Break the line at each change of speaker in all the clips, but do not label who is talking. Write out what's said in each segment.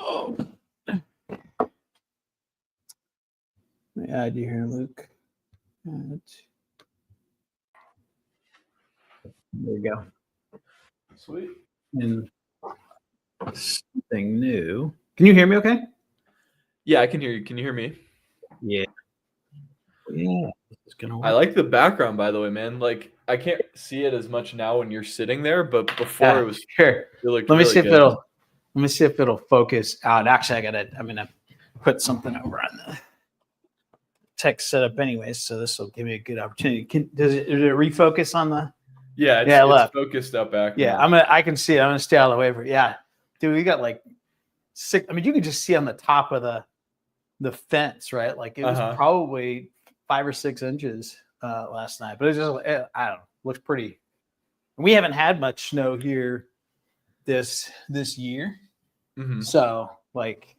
Oh. Let me add you here, Luke. There you go.
Sweet.
And something new. Can you hear me okay?
Yeah, I can hear you. Can you hear me?
Yeah. Yeah. This is gonna work.
I like the background, by the way, man. Like, I can't see it as much now when you're sitting there, but before it was
here.
really
Let me see
good.
if it'll focus out. Actually, I'm gonna put something over on the text setup anyways, so this will give me a good opportunity. Does it refocus on the?
Yeah, it's focused up back.
Yeah,
now.
I can see it. I'm gonna stay out of the way for it. Yeah, dude, we got like 6. I mean, you can just see on the top of the fence, right? Like it was probably 5 or 6 inches last night, but it's just I don't know, looks pretty. We haven't had much snow here this year, so like.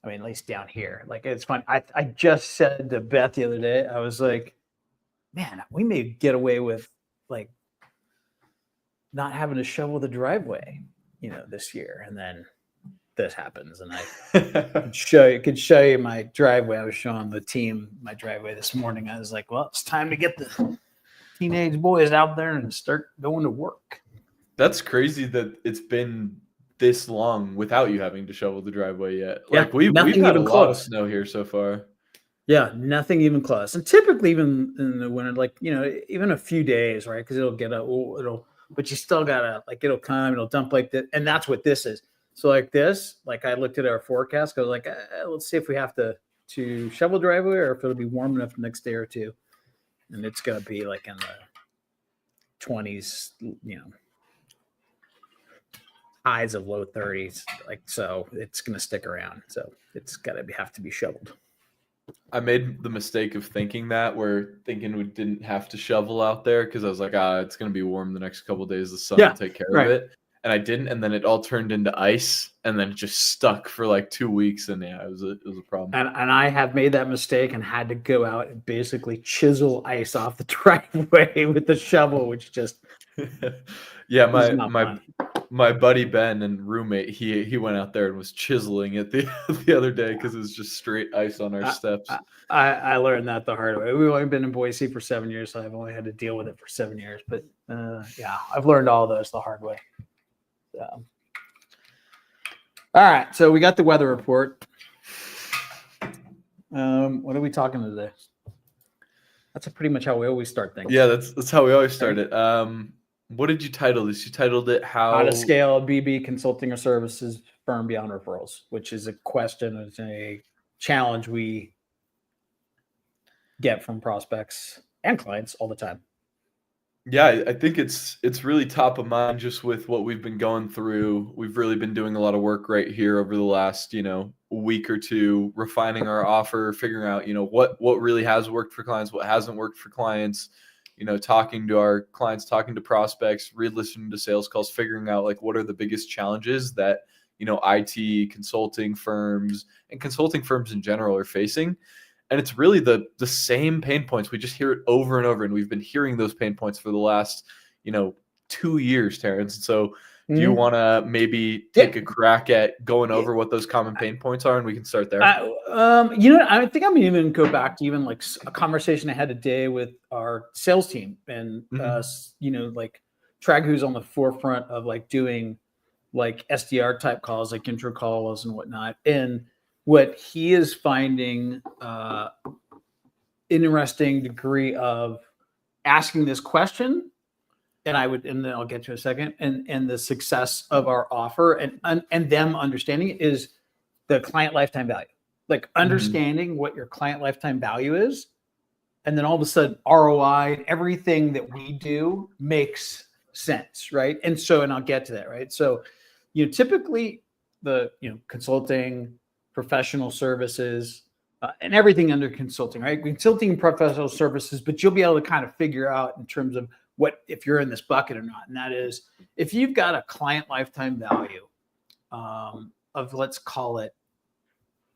I mean, at least down here, like it's fun. I just said to Beth the other day, I was like, man, we may get away with like not having to shovel the driveway, this year. And then this happens. And I could show you my driveway. I was showing the team my driveway this morning. I was like, well, it's time to get the teenage boys out there and start going to work.
That's crazy that it's been this long without you having to shovel the driveway yet. Like we've had a lot of snow here so far.
Yeah, nothing even close. And typically, even in the winter, like even a few days, right? Because but you still gotta it'll come, it'll dump like that, and that's what this is. So like this, like I looked at our forecast, I was like, let's see if we have to shovel driveway or if it'll be warm enough the next day or two, and it's gonna be like in the 20s, highs of low 30s, so it's gonna stick around. So it's gotta have to be shoveled.
I made the mistake of thinking we didn't have to shovel out there because I was like, it's going to be warm the next couple of days. The sun will take care of it. And I didn't. And then it all turned into ice and then it just stuck for like 2 weeks. And yeah, it was a problem.
And I have made that mistake and had to go out and basically chisel ice off the driveway with the shovel, which just
my buddy Ben and roommate, he went out there and was chiseling it the other day because it was just straight ice on our steps.
I learned that the hard way. We've only been in Boise for 7 years, so I've only had to deal with it for 7 years. But I've learned all those the hard way. So. All right, so we got the weather report. What are we talking today? That's pretty much how we always start things.
Yeah, that's how we always start it. What did you title this? You titled it How
to Scale a B2B Consulting or Services Firm Beyond Referrals, which is a question, it's a challenge we get from prospects and clients all the time.
Yeah, I think it's really top of mind just with what we've been going through. We've really been doing a lot of work right here over the last, week or two, refining our offer, figuring out, what really has worked for clients, what hasn't worked for clients, talking to our clients, talking to prospects, re-listening to sales calls, figuring out what are the biggest challenges that, IT consulting firms and consulting firms in general are facing. And it's really the same pain points. We just hear it over and over. And we've been hearing those pain points for the last, 2 years, Terrence. And so do you want to maybe take a crack at going over what those common pain points are? And we can start there.
I think I'm even go back to even like a conversation I had today with our sales team and, Trag, who's on the forefront of doing SDR type calls, intro calls and whatnot. And what he is finding interesting degree of asking this question, and then I'll get to a second, and the success of our offer and them understanding is the client lifetime value, understanding what your client lifetime value is, and then all of a sudden ROI, everything that we do makes sense, right? And I'll get to that, right? So, typically the consulting, professional services, and everything under consulting, right? Consulting and professional services, but you'll be able to kind of figure out in terms of if you're in this bucket or not. And that is, if you've got a client lifetime value of, let's call it,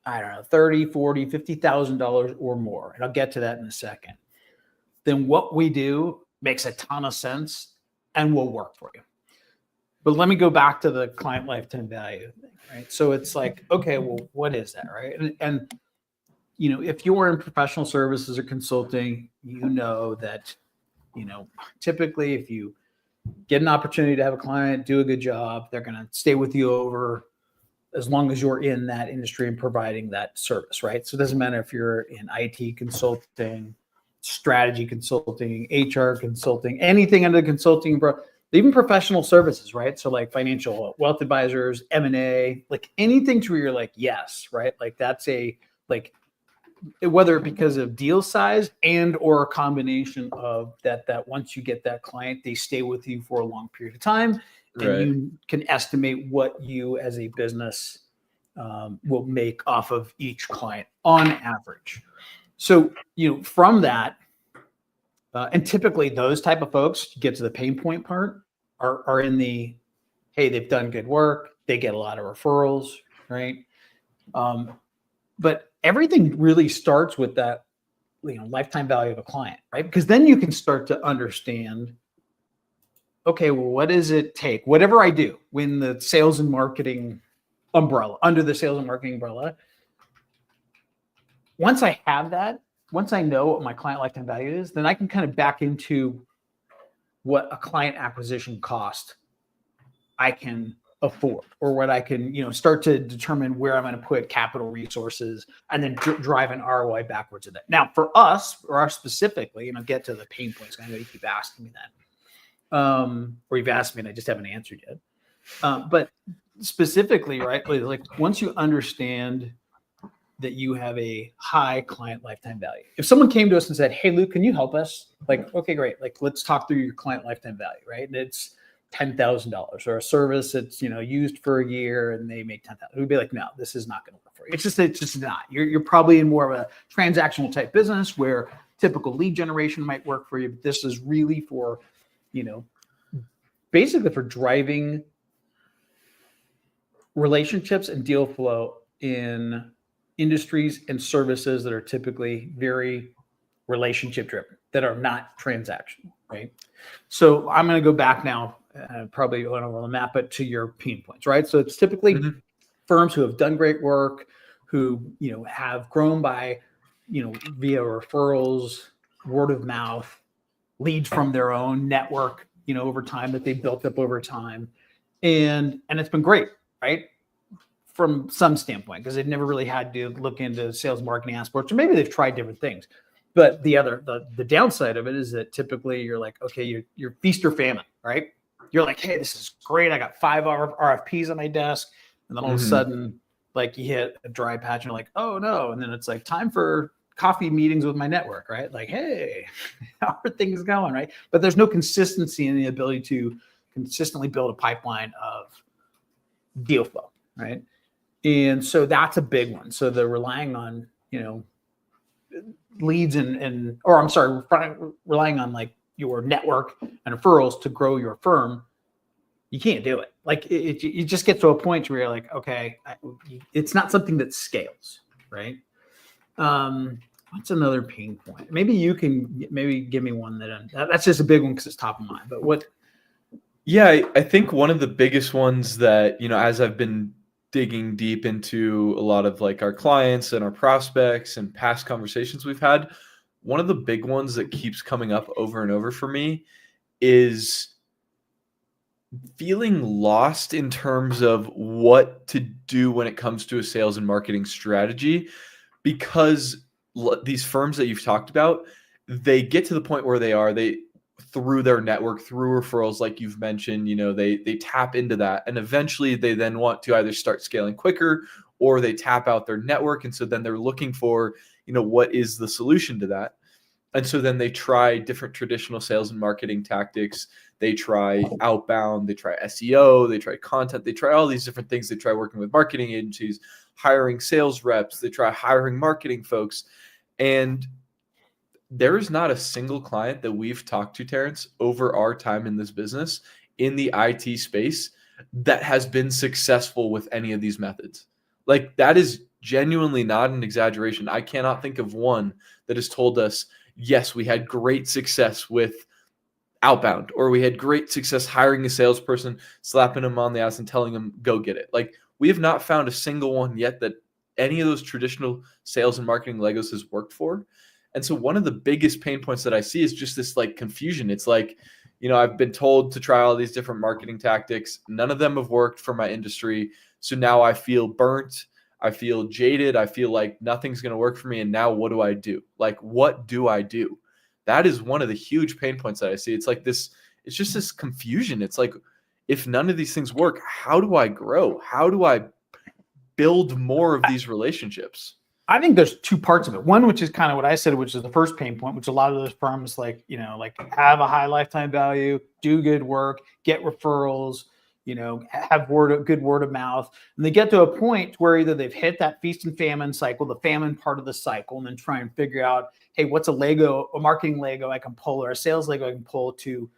I don't know, $30,000, $40,000, $50,000 or more, and I'll get to that in a second, then what we do makes a ton of sense and will work for you. But let me go back to the client lifetime value thing, right? So it's like, okay, well, what is that, right? And if you're in professional services or consulting, that, typically if you get an opportunity to have a client do a good job, they're going to stay with you over as long as you're in that industry and providing that service, right? So it doesn't matter if you're in IT consulting, strategy consulting, HR consulting, anything under the consulting, even professional services, right? So like financial wealth advisors, M&A, like anything to where you're like, yes, right? Like that's whether because of deal size and or a combination of that once you get that client, they stay with you for a long period of time, and you can estimate what you as a business will make off of each client on average. So from that, and typically those type of folks, to get to the pain point part, are in the, hey, they've done good work, they get a lot of referrals, right? But everything really starts with that, lifetime value of a client, right? Because then you can start to understand, okay, well, what does it take? Whatever I do when the sales and marketing umbrella, under the sales and marketing umbrella, once I have that, once I know what my client lifetime value is, then I can kind of back into what a client acquisition cost I can afford, or what I can, start to determine where I'm going to put capital resources and then drive an ROI backwards of that. Now, for us specifically, get to the pain points. I know you keep asking me that, or you've asked me and I just haven't answered yet. But specifically, right, like once you understand that you have a high client lifetime value. If someone came to us and said, hey, Luke, can you help us? Like, okay, great. Like, let's talk through your client lifetime value, right? And it's $10,000, or a service that's, used for a year and they make $10,000. We'd be like, no, this is not going to work for you. It's just not. You're probably in more of a transactional type business where typical lead generation might work for you. But this is really for, basically for driving relationships and deal flow in industries and services that are typically very relationship driven, that are not transactional, right? So I'm going to go back now, probably went over the map, but to your pain points, right? So it's typically firms who have done great work, who have grown by via referrals, word of mouth, leads from their own network, over time, that they built up over time, and it's been great, right? From some standpoint, because they've never really had to look into sales marketing aspects, or maybe they've tried different things. But the downside of it is that typically you're like, okay, you're feast or famine, right? You're like, hey, this is great. I got 5 RFPs on my desk. And then all of a sudden, like, you hit a dry patch and you're like, oh no. And then it's like time for coffee meetings with my network, right? Like, hey, how are things going, right? But there's no consistency in the ability to consistently build a pipeline of deal flow, right? And so that's a big one. So they're relying on, leads relying on like your network and referrals to grow your firm. You can't do it. Like you just get to a point where you're like, okay, it's not something that scales, right? What's another pain point? Maybe you can give me one that's just a big one because it's top of mind. But what?
Yeah, I think one of the biggest ones that, as I've been digging deep into a lot of like our clients and our prospects and past conversations we've had, one of the big ones that keeps coming up over and over for me is feeling lost in terms of what to do when it comes to a sales and marketing strategy, because these firms that you've talked about, they get to the point where they through their network, through referrals, like you've mentioned, they tap into that, and eventually they then want to either start scaling quicker, or they tap out their network. And so then they're looking for, what is the solution to that? And so then they try different traditional sales and marketing tactics. They try outbound, they try SEO, they try content, they try all these different things. They try working with marketing agencies, hiring sales reps, they try hiring marketing folks. And there is not a single client that we've talked to, Terrence, over our time in this business in the IT space that has been successful with any of these methods. Like, that is genuinely not an exaggeration. I cannot think of one that has told us, yes, we had great success with outbound, or we had great success hiring a salesperson, slapping them on the ass and telling them, go get it. Like, we have not found a single one yet that any of those traditional sales and marketing Legos has worked for. And so one of the biggest pain points that I see is just this like confusion. It's like, I've been told to try all these different marketing tactics. None of them have worked for my industry. So now I feel burnt. I feel jaded. I feel like nothing's going to work for me. And now what do I do? Like, what do I do? That is one of the huge pain points that I see. It's like this, it's just this confusion. It's like, if none of these things work, how do I grow? How do I build more of these relationships?
I think there's two parts of it. One, which is kind of what I said, which is the first pain point, which a lot of those firms like have a high lifetime value, do good work, get referrals, have good word of mouth. And they get to a point where either they've hit that feast and famine cycle, the famine part of the cycle, and then try and figure out, hey, what's a marketing Lego I can pull, or a sales Lego I can pull to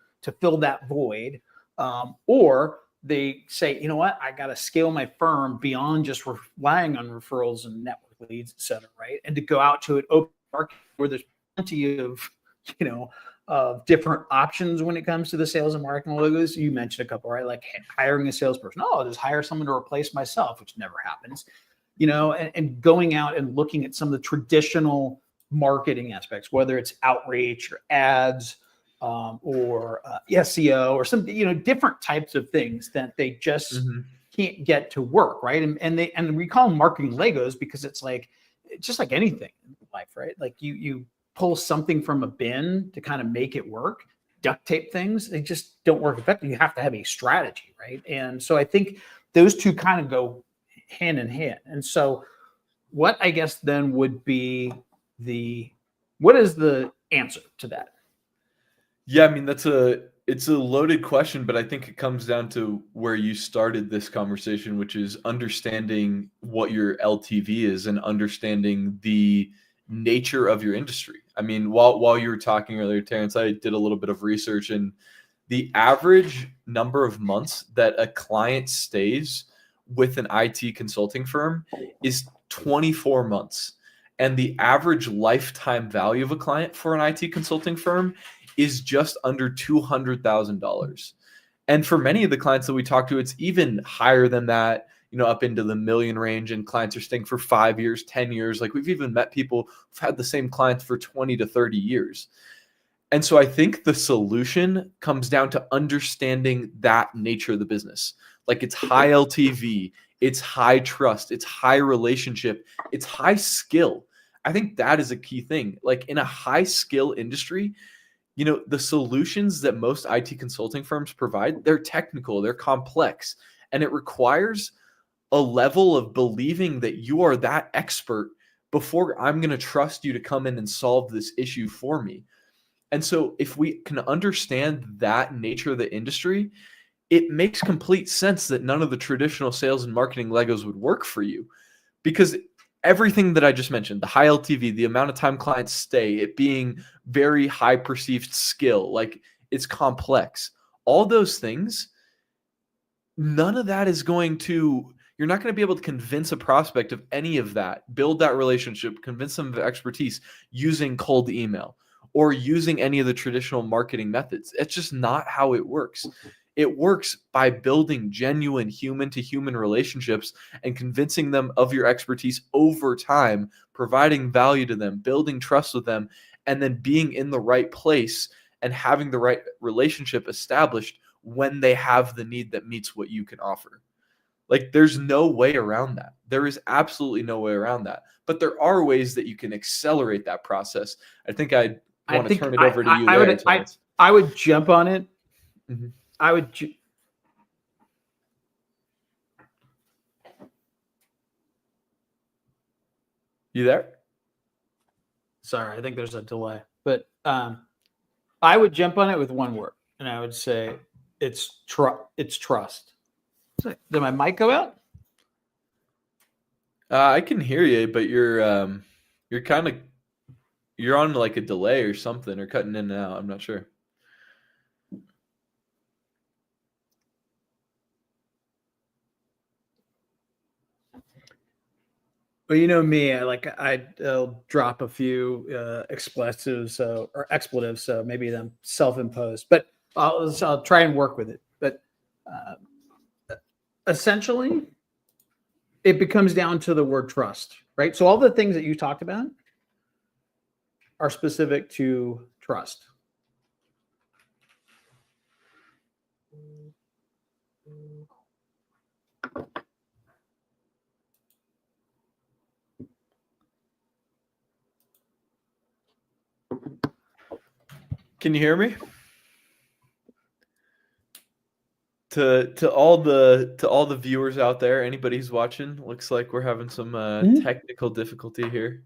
fill that void. Or they say, you know what, I got to scale my firm beyond just relying on referrals and network leads, et cetera, right? And to go out to an open market where there's plenty of, different options when it comes to the sales and marketing logos. You mentioned a couple, right? Like hiring a salesperson. Oh, I'll just hire someone to replace myself, which never happens. And going out and looking at some of the traditional marketing aspects, whether it's outreach or ads, or SEO or some, different types of things that they just can't get to work, right? And we call them marketing Legos because it's just like anything in life, right? Like you pull something from a bin to kind of make it work, duct tape things, they just don't work effectively. You have to have a strategy, right? And so I think those two kind of go hand in hand. And so what I guess then would be what is the answer to that?
Yeah, I mean, it's a loaded question, but I think it comes down to where you started this conversation, which is understanding what your LTV is and understanding the nature of your industry. I mean, while you were talking earlier, Terrence, I did a little bit of research, and the average number of months that a client stays with an IT consulting firm is 24 months. And the average lifetime value of a client for an IT consulting firm is just under $200,000. And for many of the clients that we talk to, it's even higher than that, up into the million range, and clients are staying for 5 years, 10 years. Like, we've even met people who've had the same clients for 20 to 30 years. And so I think the solution comes down to understanding that nature of the business. Like, it's high LTV, it's high trust, it's high relationship, it's high skill. I think that is a key thing. Like, in a high skill industry, the solutions that most IT consulting firms provide, they're technical, they're complex, and it requires a level of believing that you are that expert before I'm going to trust you to come in and solve this issue for me. And so if we can understand that nature of the industry, it makes complete sense that none of the traditional sales and marketing Legos would work for you, because everything that I just mentioned, the high LTV, the amount of time clients stay, it being very high perceived skill, like it's complex, all those things, none of that is you're not going to be able to convince a prospect of any of that, build that relationship, convince them of expertise using cold email or using any of the traditional marketing methods. It's just not how it works. It works by building genuine human-to-human relationships and convincing them of your expertise over time, providing value to them, building trust with them, and then being in the right place and having the right relationship established when they have the need that meets what you can offer. Like, there's no way around that. There is absolutely no way around that. But there are ways that you can accelerate that process. I think I want to turn it over to you.
I would jump on it.
Mm-hmm. You there?
Sorry, I think there's a delay. But I would jump on it with one word, and I would say it's trust. Did my mic go out?
I can hear you, but you're on like a delay or something, or cutting in and out. I'm not sure.
Well, you know me, I'll drop a few expletives or expletives, so maybe them self-imposed. But I'll try and work with it. But essentially, it becomes down to the word trust, right? So all the things that you talked about are specific to trust.
Can you hear me? To all the viewers out there, anybody who's watching, looks like we're having some technical difficulty here.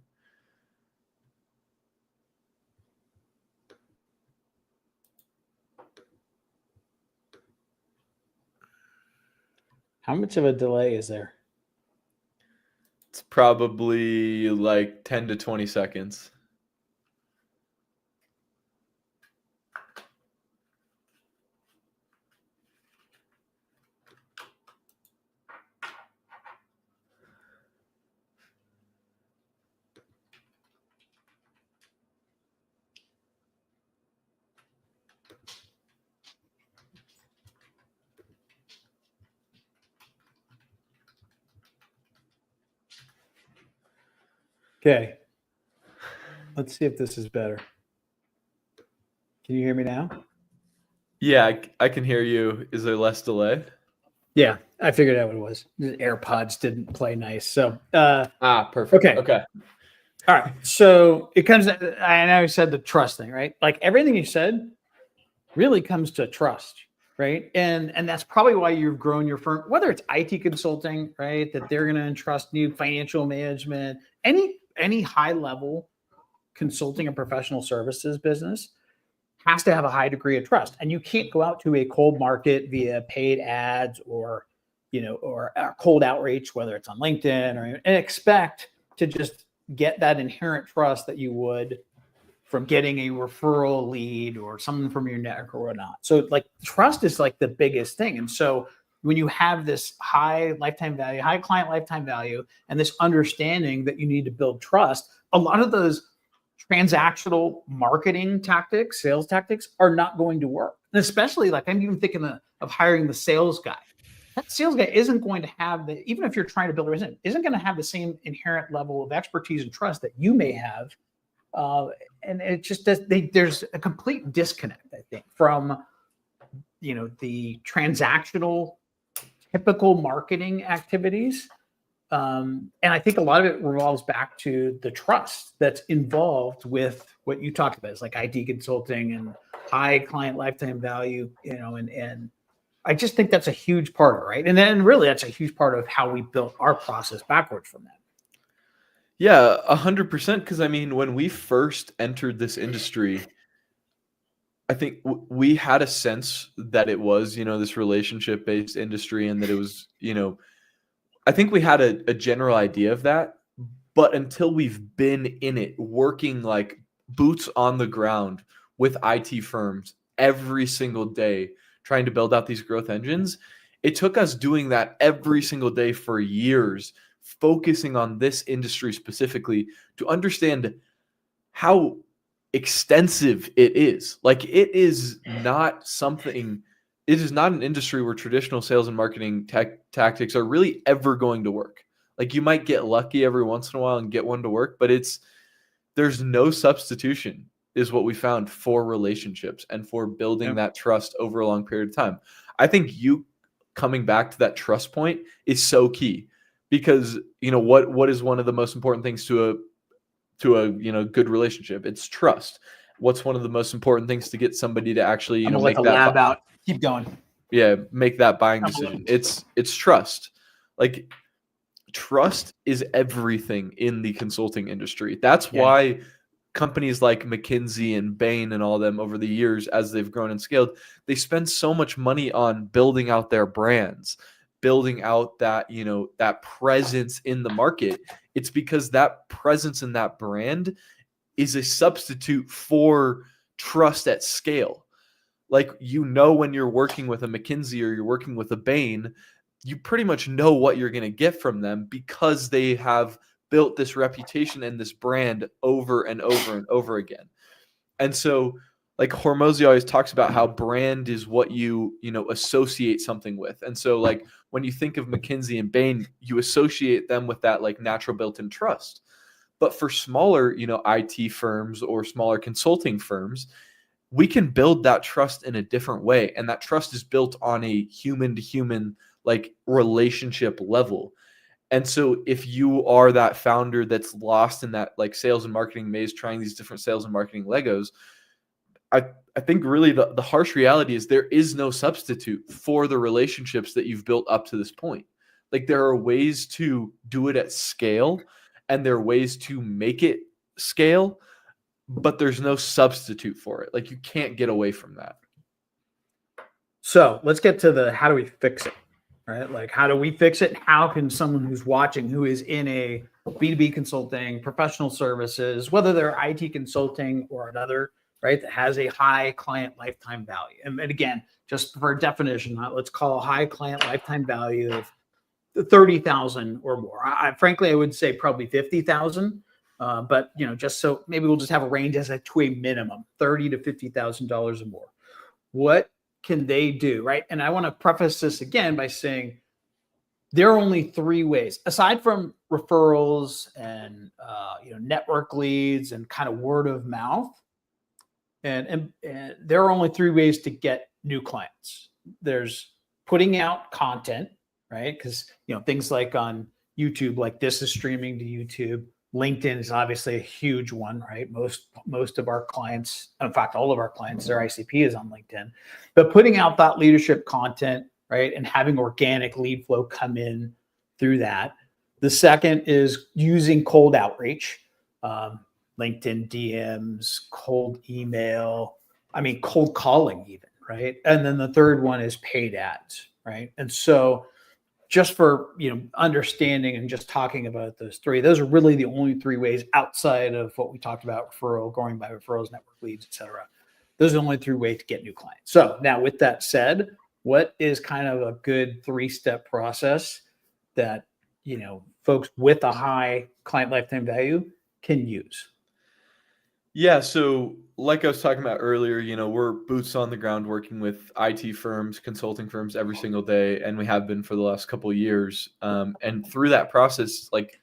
How much of a delay is there?
It's probably like 10 to 20 seconds.
Okay. Let's see if this is better. Can you hear me now?
Yeah, I can hear you. Is there less delay?
Yeah, I figured out what it was. The AirPods didn't play nice. So,
perfect.
Okay. All right. So it comes, I know you said the trust thing, right? Like everything you said really comes to trust, right? And that's probably why you've grown your firm, whether it's IT consulting, right? That they're going to entrust you, financial management, any high level consulting and professional services business has to have a high degree of trust. And you can't go out to a cold market via paid ads or, or cold outreach, whether it's on LinkedIn and expect to just get that inherent trust that you would from getting a referral lead or someone from your network or whatnot. So like trust is like the biggest thing. And so when you have this high lifetime value, high client lifetime value, and this understanding that you need to build trust, a lot of those transactional marketing tactics, sales tactics are not going to work. And especially like I'm even thinking of hiring the sales guy. That sales guy isn't going to have even if you're trying to build a business, isn't going to have the same inherent level of expertise and trust that you may have. And it just does, there's a complete disconnect, I think, from, the transactional typical marketing activities. And I think a lot of it revolves back to the trust that's involved with what you talked about. It's like IT consulting and high client lifetime value, and I just think that's a huge part of it, right? And then really that's a huge part of how we built our process backwards from that.
Yeah, 100%. Because I mean, when we first entered this industry, I think we had a sense that it was, this relationship-based industry, and that it was, I think we had a general idea of that. But until we've been in it, working like boots on the ground with IT firms every single day, trying to build out these growth engines, it took us doing that every single day for years, focusing on this industry specifically to understand how extensive it is. Like it is not an industry where traditional sales and marketing tactics are really ever going to work. Like you might get lucky every once in a while and get one to work, but there's no substitution is what we found for relationships and for building that trust over a long period of time. I think you coming back to that trust point is so key because, what is one of the most important things to a good relationship? It's trust. What's one of the most important things to get somebody to actually,
make that lab out. Keep going.
Yeah, make that buying decision. It's trust. Like trust is everything in the consulting industry. That's why companies like McKinsey and Bain and all of them over the years, as they've grown and scaled, they spend so much money on building out their brands, building out that, that presence in the market. It's because that presence in that brand is a substitute for trust at scale. Like, when you're working with a McKinsey or you're working with a Bain, you pretty much know what you're going to get from them because they have built this reputation and this brand over and over and over again. And so like Hormozy always talks about how brand is what you associate something with. And so like when you think of McKinsey and Bain, you associate them with that like natural built-in trust. But for smaller, IT firms or smaller consulting firms, we can build that trust in a different way. And that trust is built on a human to human like relationship level. And so if you are that founder that's lost in that like sales and marketing maze, trying these different sales and marketing Legos, I think really the harsh reality is there is no substitute for the relationships that you've built up to this point. Like there are ways to do it at scale and there are ways to make it scale, but there's no substitute for it. Like you can't get away from that.
So let's get to the how do we fix it, right? Like how do we fix it? How can someone who's watching, who is in a B2B consulting, professional services, whether they're IT consulting or another, right, that has a high client lifetime value. And again, just for a definition, let's call a high client lifetime value of 30,000 or more. Frankly, I would say probably 50,000. But just so maybe we'll just have a range as to a minimum, $30,000 to $50,000 or more. What can they do, right? And I want to preface this again by saying there are only three ways, aside from referrals and network leads and kind of word of mouth. And there are only three ways to get new clients. There's putting out content, right? Because things like on YouTube, like this is streaming to YouTube. LinkedIn is obviously a huge one, right? Most of our clients, in fact, all of our clients, their ICP is on LinkedIn. But putting out thought leadership content, right, and having organic lead flow come in through that. The second is using cold outreach. LinkedIn DMs, cold email, cold calling even, right? And then the third one is paid ads, right? And so just for, understanding and just talking about those three, those are really the only three ways outside of what we talked about, referral, going by referrals, network leads, et cetera. Those are the only three ways to get new clients. So now with that said, what is kind of a good 3-step process that, folks with a high client lifetime value can use?
Yeah, so like I was talking about earlier, we're boots on the ground working with IT firms, consulting firms every single day, and we have been for the last couple of years. And through that process, like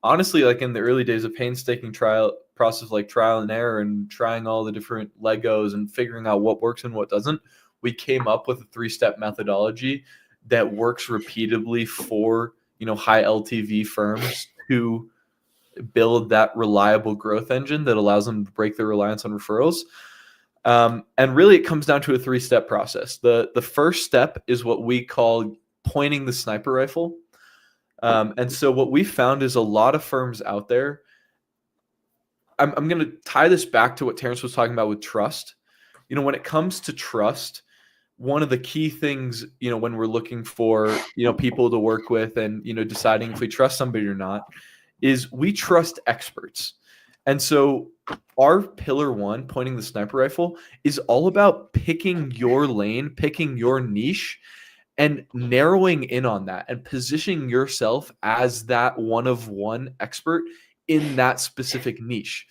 honestly, like in the early days of painstaking process, like trial and error and trying all the different Legos and figuring out what works and what doesn't, we came up with a 3-step methodology that works repeatedly for, high LTV firms to build that reliable growth engine that allows them to break their reliance on referrals. And really it comes down to a 3-step process. The first step is what we call pointing the sniper rifle. And so what we found is a lot of firms out there, I'm going to tie this back to what Terrence was talking about with trust. When it comes to trust, one of the key things, when we're looking for, people to work with and, deciding if we trust somebody or not, is we trust experts. And so our pillar 1, pointing the sniper rifle, is all about picking your lane, picking your niche, and narrowing in on that and positioning yourself as that one-of-one expert in that specific niche.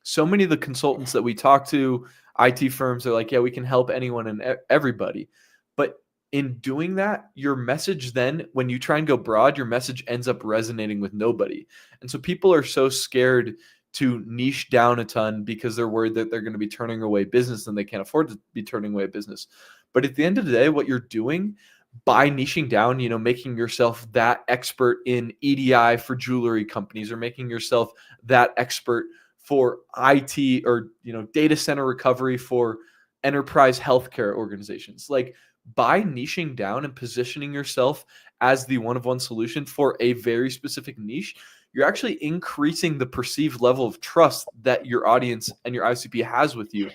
So many of the consultants that we talk to, IT firms, are like, yeah, we can help anyone and everybody. But in doing that, your message then, when you try and go broad, your message ends up resonating with nobody. And so people are so scared to niche down a ton because they're worried that they're going to be turning away business and they can't afford to be turning away business. But at the end of the day, what you're doing by niching down, making yourself that expert in EDI for jewelry companies, or making yourself that expert for IT or, data center recovery for enterprise healthcare organizations. Like, by niching down and positioning yourself as the one-of-one solution for a very specific niche, you're actually increasing the perceived level of trust that your audience and your ICP has with you,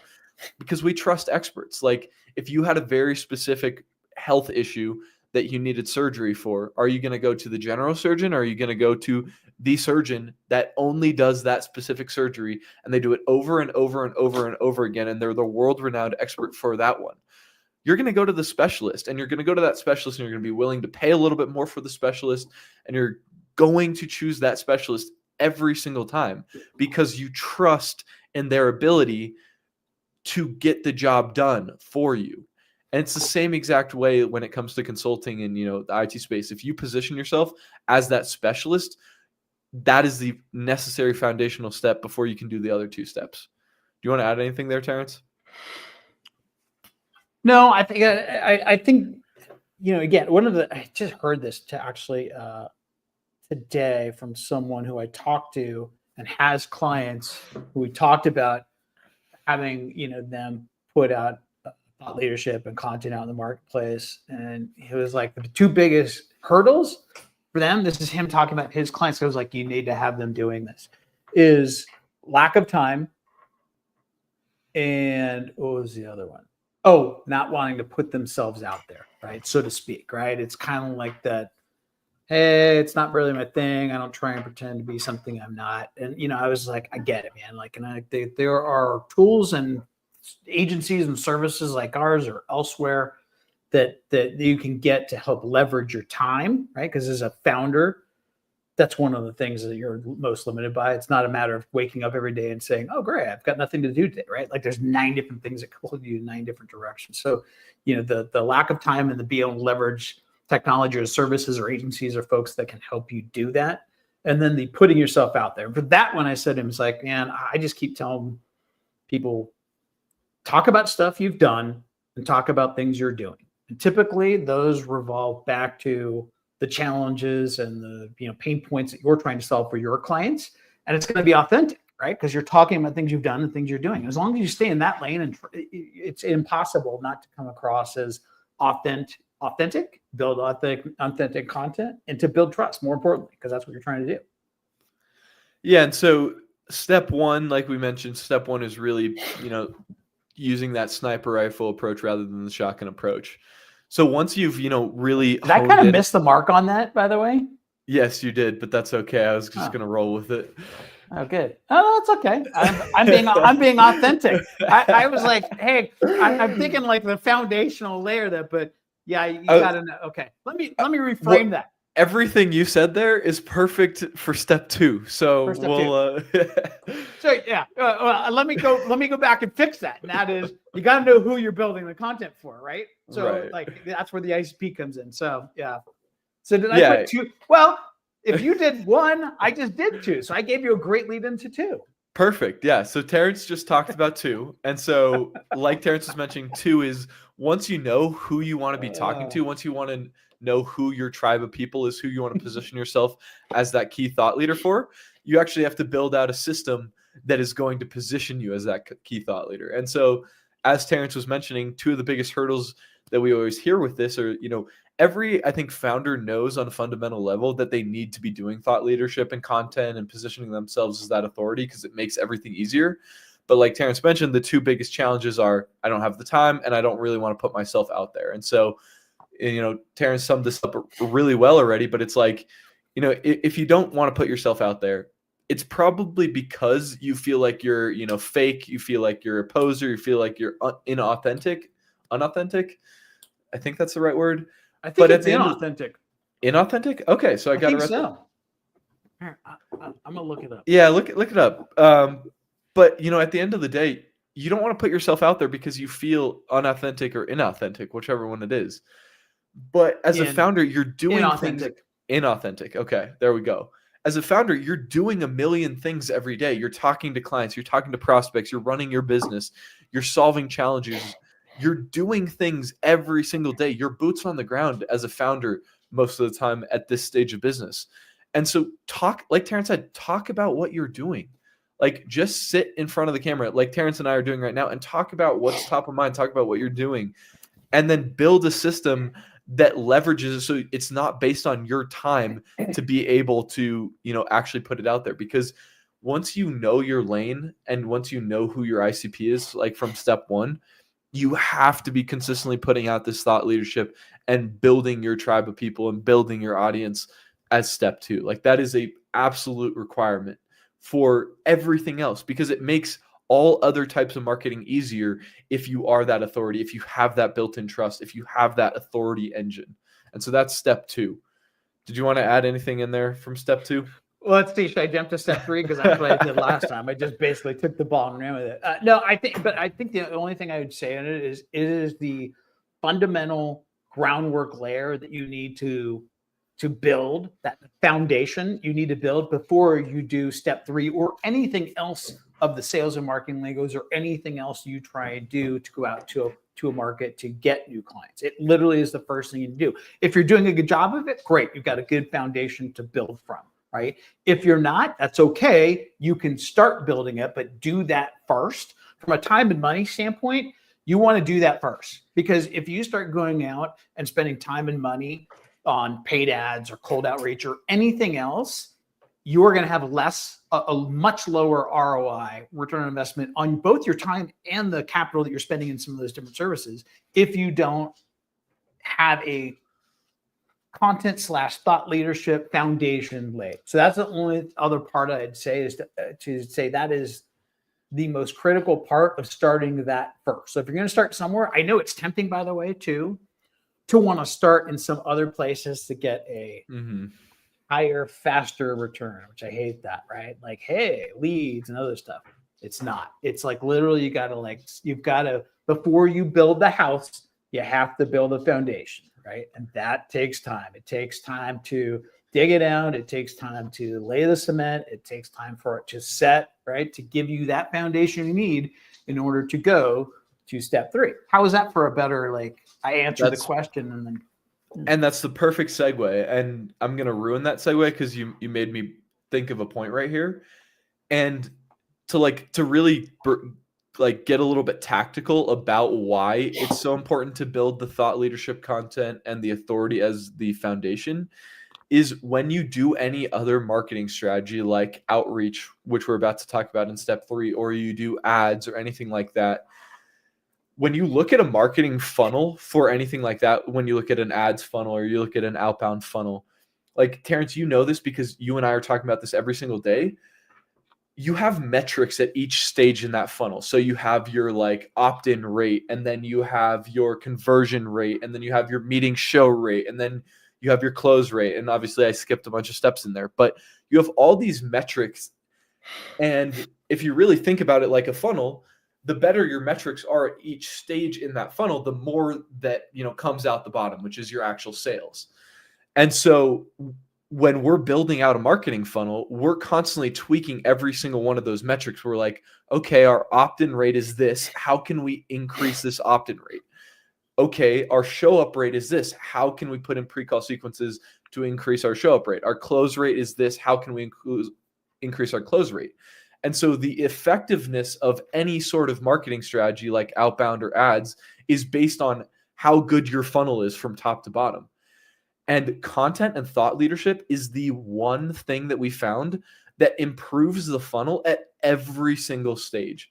because we trust experts. Like, if you had a very specific health issue that you needed surgery for, are you going to go to the general surgeon, or are you going to go to the surgeon that only does that specific surgery, and they do it over and over and over and over again, and they're the world-renowned expert for that one? You're going to go to the specialist, and you're going to go to that specialist, and you're going to be willing to pay a little bit more for the specialist, and you're going to choose that specialist every single time because you trust in their ability to get the job done for you. And it's the same exact way when it comes to consulting and, the IT space. If you position yourself as that specialist, that is the necessary foundational step before you can do the other two steps. Do you want to add anything there, Terrence?
No, I think again, I just heard this today from someone who I talked to and has clients who we talked about having them put out thought leadership and content out in the marketplace, and it was like the two biggest hurdles for them. This is him talking about his clients. So it was like, you need to have them doing this, is lack of time, and what was the other one? Oh, not wanting to put themselves out there, right? So to speak, right? It's kind of like that, hey, it's not really my thing. I don't try and pretend to be something I'm not. And, I was like, I get it, man. Like, and there are tools and agencies and services like ours or elsewhere that you can get to help leverage your time, right? Because as a founder, that's one of the things that you're most limited by. It's not a matter of waking up every day and saying, oh, great, I've got nothing to do today, right? Like there's 9 different things that pull you in 9 different directions. So, the lack of time and the being able to leverage technology or services or agencies or folks that can help you do that. And then the putting yourself out there. But that one I said to him, was like, man, I just keep telling people, talk about stuff you've done and talk about things you're doing. And typically those revolve back to the challenges and the pain points that you're trying to solve for your clients. And it's going to be authentic, right? Because you're talking about things you've done and things you're doing. As long as you stay in that lane, and it's impossible not to come across as authentic, build authentic content, and to build trust, more importantly, because that's what you're trying to do.
Yeah. And so step one, like we mentioned, step one is really, using that sniper rifle approach rather than the shotgun approach. So once you've, really
Did I kind of miss the mark on that, by the way?
Yes, you did, but that's okay. I was just going to roll with it.
Oh, good. Oh, that's okay. I'm being authentic. I was like, hey, I'm thinking like the foundational layer that, but yeah, you gotta know. Okay, let me reframe that.
Everything you said there is perfect for step 2. So
So yeah, let me go back and fix that. And that is, you got to know who you're building the content for, right? So like that's where the ICP comes in. So yeah. So did I put 2? Well, if you did 1, I just did 2. So I gave you a great lead into 2.
Perfect. Yeah. So Terrence just talked about 2. And so like Terrence was mentioning, 2 is once you know who you want to be talking to, once you want to know who your tribe of people is, who you want to position yourself as that key thought leader for, you actually have to build out a system that is going to position you as that key thought leader. And so as Terrence was mentioning, 2 of the biggest hurdles that we always hear with this are, every, I think, founder knows on a fundamental level that they need to be doing thought leadership and content and positioning themselves as that authority because it makes everything easier. But like Terrence mentioned, the 2 biggest challenges are I don't have the time and I don't really want to put myself out there. And so, Terrence summed this up really well already, but it's like, if you don't want to put yourself out there, it's probably because you feel like you're, fake, you feel like you're a poser, you feel like you're unauthentic. I think that's the right word.
I think it's inauthentic.
Inauthentic? Okay, so I got to
read so. I'm gonna look it up.
Yeah, look it up. But at the end of the day, you don't want to put yourself out there because you feel unauthentic or inauthentic, whichever one it is. But as a founder, you're doing things inauthentic. Okay, there we go. As a founder, you're doing a million things every day. You're talking to clients, you're talking to prospects, you're running your business, you're solving challenges. You're doing things every single day. You're boots on the ground as a founder most of the time at this stage of business. And so like Terrence said, talk about what you're doing. Like just sit in front of the camera like Terrence and I are doing right now and talk about what's top of mind, talk about what you're doing, and then build a system that leverages it so it's not based on your time to be able to, actually put it out there. Because once you know your lane and once you know who your ICP is, like from step 1, you have to be consistently putting out this thought leadership and building your tribe of people and building your audience as step 2. Like that is a absolute requirement for everything else because it makes all other types of marketing easier if you are that authority, if you have that built-in trust, if you have that authority engine. And so that's step 2. Did you want to add anything in there from step 2?
Well, let's see. Should I jump to step 3? Because that's what I did last time. I just basically took the ball and ran with it. No, I think the only thing I would say on it is the fundamental groundwork layer that you need to build, that foundation you need to build before you do step 3 or anything else of the sales and marketing legos or anything else you try and do to go out to a market to get new clients. It literally is the first thing you do. If you're doing a good job of it, great. You've got a good foundation to build from. Right? If you're not, that's okay. You can start building it, but do that first. From a time and money standpoint, you want to do that first, because if you start going out and spending time and money on paid ads or cold outreach or anything else, you're going to have a much lower ROI, return on investment, on both your time and the capital that you're spending in some of those different services if you don't have a content / thought leadership foundation laid. So that's the only other part I'd say is to say that is the most critical part of starting that first. So if you're going to start somewhere, I know it's tempting, by the way, to want to start in some other places to get a higher, faster return, which I hate that, right? Like, hey, leads and other stuff. It's not. It's like literally you've got to, before you build the house, you have to build a foundation. Right. And that takes time. It takes time to dig it out. It takes time to lay the cement. It takes time for it to set, right, to give you that foundation you need in order to go to step 3. How is that for a better, I answered the question and then.
And that's the perfect segue. And I'm going to ruin that segue because you made me think of a point right here. And to really get a little bit tactical about why it's so important to build the thought leadership content and the authority as the foundation is when you do any other marketing strategy like outreach, which we're about to talk about in step 3, or you do ads or anything like that. When you look at a marketing funnel for anything like that, when you look at an ads funnel or you look at an outbound funnel, like Terrence, you know this because you and I are talking about this every single day. You have metrics at each stage in that funnel. So you have your opt-in rate, and then you have your conversion rate, and then you have your meeting show rate, and then you have your close rate. And obviously I skipped a bunch of steps in there, but you have all these metrics. And if you really think about it like a funnel, the better your metrics are at each stage in that funnel, the more that, comes out the bottom, which is your actual sales. And so when we're building out a marketing funnel, we're constantly tweaking every single one of those metrics. We're like, okay, our opt-in rate is this. How can we increase this opt-in rate? Okay, our show up rate is this. How can we put in pre-call sequences to increase our show up rate? Our close rate is this. How can we increase our close rate? And so the effectiveness of any sort of marketing strategy like outbound or ads is based on how good your funnel is from top to bottom. And content and thought leadership is the one thing that we found that improves the funnel at every single stage.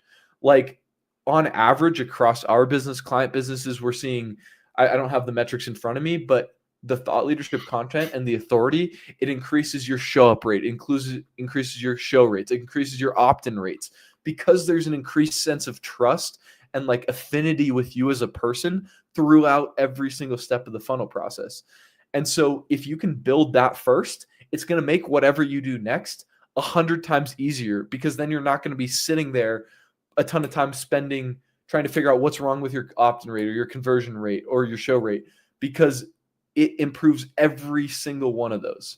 On average, across our business, client businesses, we're seeing, I don't have the metrics in front of me, but the thought leadership content and the authority, it increases your show up rate, increases your show rates, it increases your opt-in rates, because there's an increased sense of trust and affinity with you as a person throughout every single step of the funnel process. And so if you can build that first, it's going to make whatever you do next 100 times easier, because then you're not going to be sitting there a ton of time trying to figure out what's wrong with your opt-in rate or your conversion rate or your show rate, because it improves every single one of those.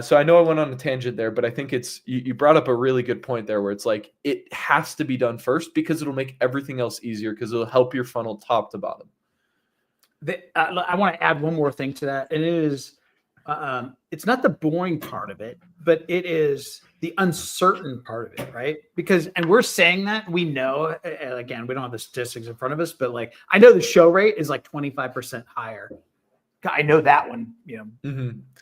So I know I went on a tangent there, but I think you brought up a really good point there where it's it has to be done first because it'll make everything else easier, because it'll help your funnel top to bottom.
I want to add one more thing to that. And it is, it's not the boring part of it, but it is the uncertain part of it, right? And we're saying that, we know, again, we don't have the statistics in front of us, but I know the show rate is 25% higher. I know that one,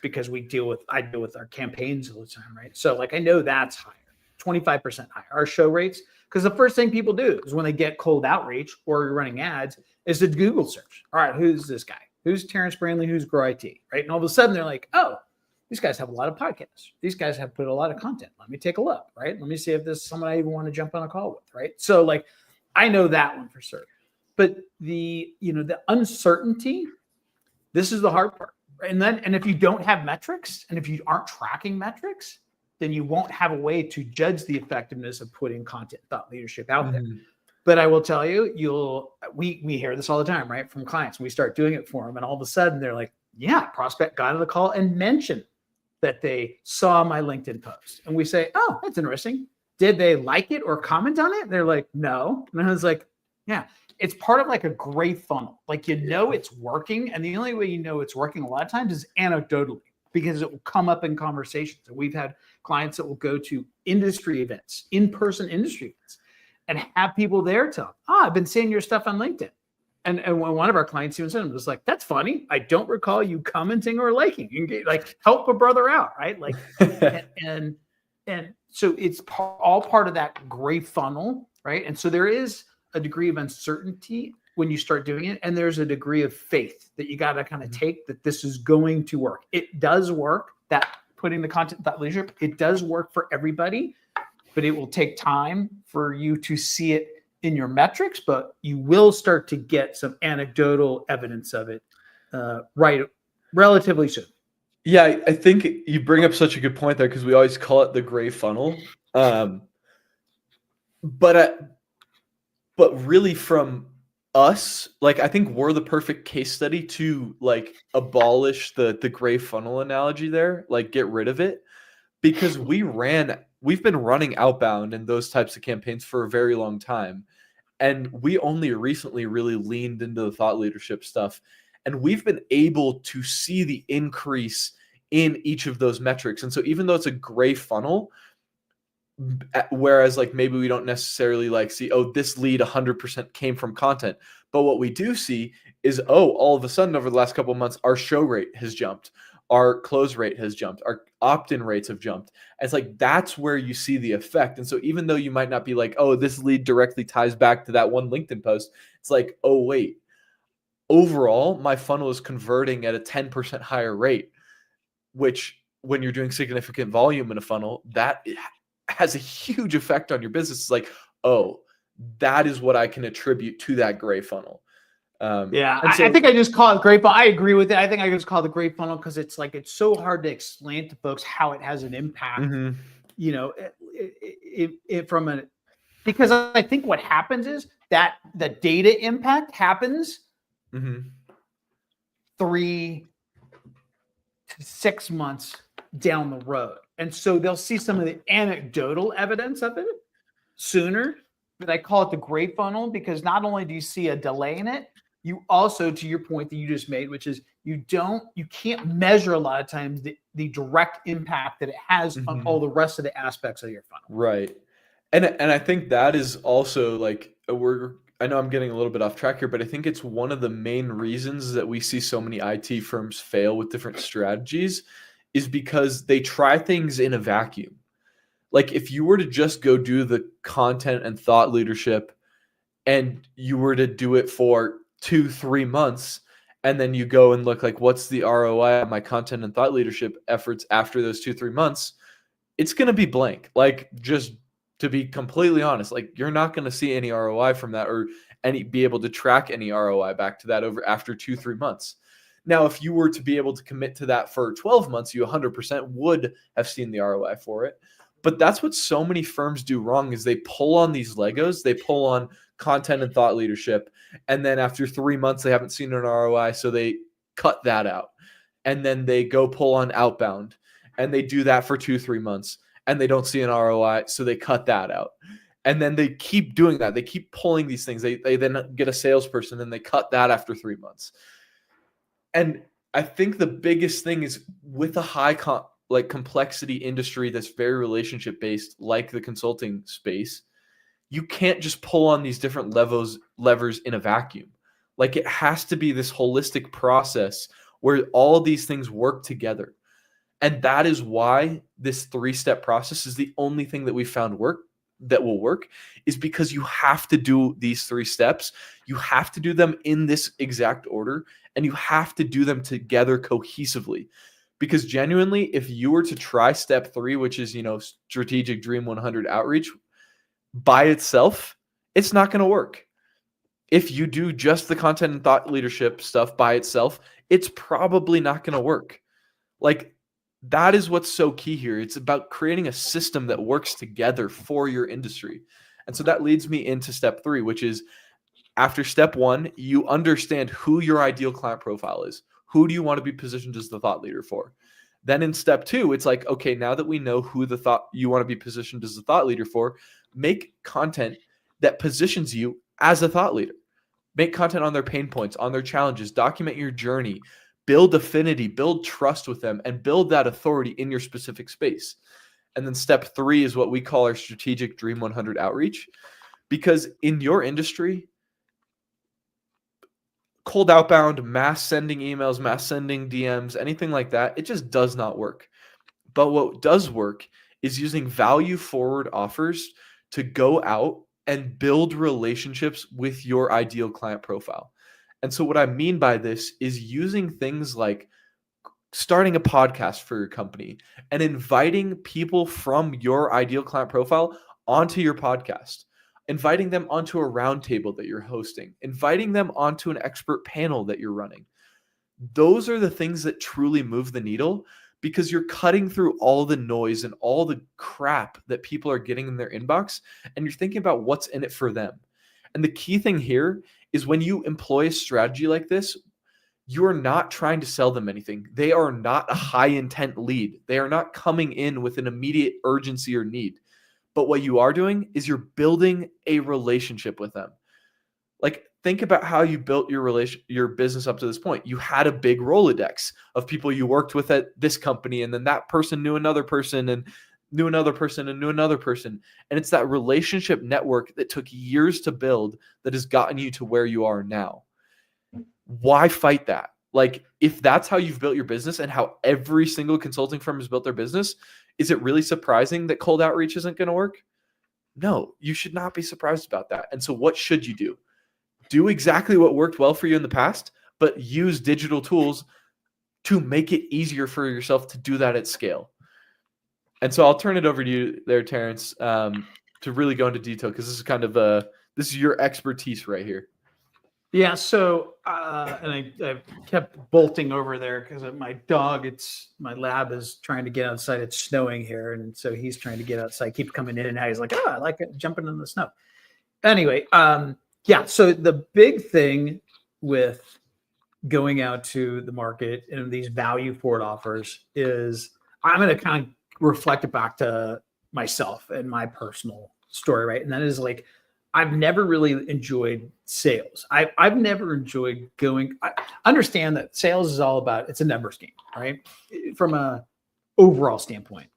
because I deal with our campaigns all the time, right? So I know that's higher, 25% higher. Our show rates, because the first thing people do is when they get cold outreach or you're running ads is to Google search. All right, who's this guy? Who's Terrence Brandley? Who's Grow IT? Right? And all of a sudden they're like, oh, these guys have a lot of podcasts. These guys have put a lot of content. Let me take a look, right? Let me see if this is someone I even want to jump on a call with, right? So I know that one for sure. But the uncertainty, this is the hard part. And if you don't have metrics, and if you aren't tracking metrics, then you won't have a way to judge the effectiveness of putting content thought leadership out there. But I will tell you, we hear this all the time, right? From clients. We start doing it for them, and all of a sudden they're like, yeah, prospect got on the call and mentioned that they saw my LinkedIn post. And we say, oh, that's interesting. Did they like it or comment on it? They're like, no. And I was like, yeah, it's part of like a gray funnel. Like, it's working. And the only way you know it's working a lot of times is anecdotally, because it will come up in conversations. And we've had clients that will go to industry events, in-person industry events, and have people there tell, I've been seeing your stuff on LinkedIn. And when one of our clients even said, was like, that's funny. I don't recall you commenting or liking. Like, help a brother out, right? Like, and so it's all part of that gray funnel, right? And so there is a degree of uncertainty when you start doing it, and there's a degree of faith that you got to kind of take that this is going to work. It does work. That putting the content thought leadership, it does work for everybody, but it will take time for you to see it in your metrics, but you will start to get some anecdotal evidence of it relatively soon.
Yeah, I think you bring up such a good point there, because we always call it the gray funnel. But really, from us, like, I think we're the perfect case study to like abolish the gray funnel analogy there, like get rid of it, because we've been running outbound and those types of campaigns for a very long time. And we only recently really leaned into the thought leadership stuff. And we've been able to see the increase in each of those metrics. And so even though it's a gray funnel, whereas like maybe we don't necessarily like see, oh, this lead 100% came from content. But what we do see is, oh, all of a sudden over the last couple of months, our show rate has jumped. Our close rate has jumped. Our opt-in rates have jumped. And it's like, that's where you see the effect. And so even though you might not be like, oh, this lead directly ties back to that one LinkedIn post, it's like, oh, wait, overall, my funnel is converting at a 10% higher rate, which when you're doing significant volume in a funnel, that has a huge effect on your business. It's like, oh, that is what I can attribute to that gray funnel.
I think I just call it gray funnel. I agree with it. I think I just call it the gray funnel because it's like, it's so hard to explain to folks how it has an impact, because I think what happens is that the data impact happens 3 to 6 months down the road. And so they'll see some of the anecdotal evidence of it sooner, but I call it the gray funnel because not only do you see a delay in it, you also, to your point that you just made, which is you can't measure a lot of times the direct impact that it has on all the rest of the aspects of your funnel.
Right. And I think that is also like, I know I'm getting a little bit off track here, but I think it's one of the main reasons that we see so many IT firms fail with different strategies is because they try things in a vacuum. Like if you were to just go do the content and thought leadership and you were to do it for 2-3 months, and then you go and look like, what's the ROI on my content and thought leadership efforts after those 2-3 months, it's going to be blank. Like, just to be completely honest, like you're not going to see any ROI from that or be able to track any ROI back to that after 2-3 months. Now, if you were to be able to commit to that for 12 months, you 100% would have seen the ROI for it. But that's what so many firms do wrong is they pull on these Legos, they pull on content and thought leadership, and then after 3 months, they haven't seen an ROI, so they cut that out. And then they go pull on outbound, and they do that for 2-3 months, and they don't see an ROI, so they cut that out. And then they keep doing that. They keep pulling these things. They then get a salesperson, and they cut that after 3 months. And I think the biggest thing is with a high complexity industry that's very relationship based, like the consulting space, you can't just pull on these different levers in a vacuum. Like it has to be this holistic process where all these things work together. And that is why this 3-step process is the only thing that we found that will work, is because you have to do these 3 steps. You have to do them in this exact order, and you have to do them together cohesively. Because genuinely, if you were to try step 3, which is, strategic Dream 100 outreach by itself, it's not going to work. if you do just the content and thought leadership stuff by itself, it's probably not going to work. Like, that is what's so key here. It's about creating a system that works together for your industry. And so that leads me into step 3, which is after step 1, you understand who your ideal client profile is. Who do you want to be positioned as the thought leader for? Then in step 2, it's like, okay, now that we know who you want to be positioned as the thought leader for, make content that positions you as a thought leader. Make content on their pain points, on their challenges, document your journey, build affinity, build trust with them, and build that authority in your specific space. And then step 3 is what we call our strategic Dream 100 outreach. Because in your industry, cold outbound, mass sending emails, mass sending DMs, anything like that, it just does not work. But what does work is using value forward offers to go out and build relationships with your ideal client profile. And so what I mean by this is using things like starting a podcast for your company and inviting people from your ideal client profile onto your podcast, inviting them onto a roundtable that you're hosting, inviting them onto an expert panel that you're running. Those are the things that truly move the needle, because you're cutting through all the noise and all the crap that people are getting in their inbox, and you're thinking about what's in it for them. And the key thing here is when you employ a strategy like this, you are not trying to sell them anything. They are not a high intent lead. They are not coming in with an immediate urgency or need. But what you are doing is you're building a relationship with them. Like, think about how you built your business up to this point. You had a big Rolodex of people you worked with at this company, and then that person knew another person and knew another person and knew another person. And it's that relationship network that took years to build that has gotten you to where you are now. Why fight that? Like, if that's how you've built your business and how every single consulting firm has built their business, is it really surprising that cold outreach isn't going to work? No, you should not be surprised about that. And so what should you do? Do exactly what worked well for you in the past, but use digital tools to make it easier for yourself to do that at scale. And so I'll turn it over to you there, Terrence, to really go into detail, because this is kind of this is your expertise right here.
Yeah. So, and I kept bolting over there because my dog, my lab is trying to get outside. It's snowing here. And so he's trying to get outside, keep coming in and out. He's like, oh, I like it, jumping in the snow. Anyway, yeah. So the big thing with going out to the market and these value forward offers is I'm going to kind of reflect it back to myself and my personal story, right? And that is like, I've never really enjoyed sales. I've never enjoyed going. I understand that sales is all about, it's a numbers game, right? From a overall standpoint.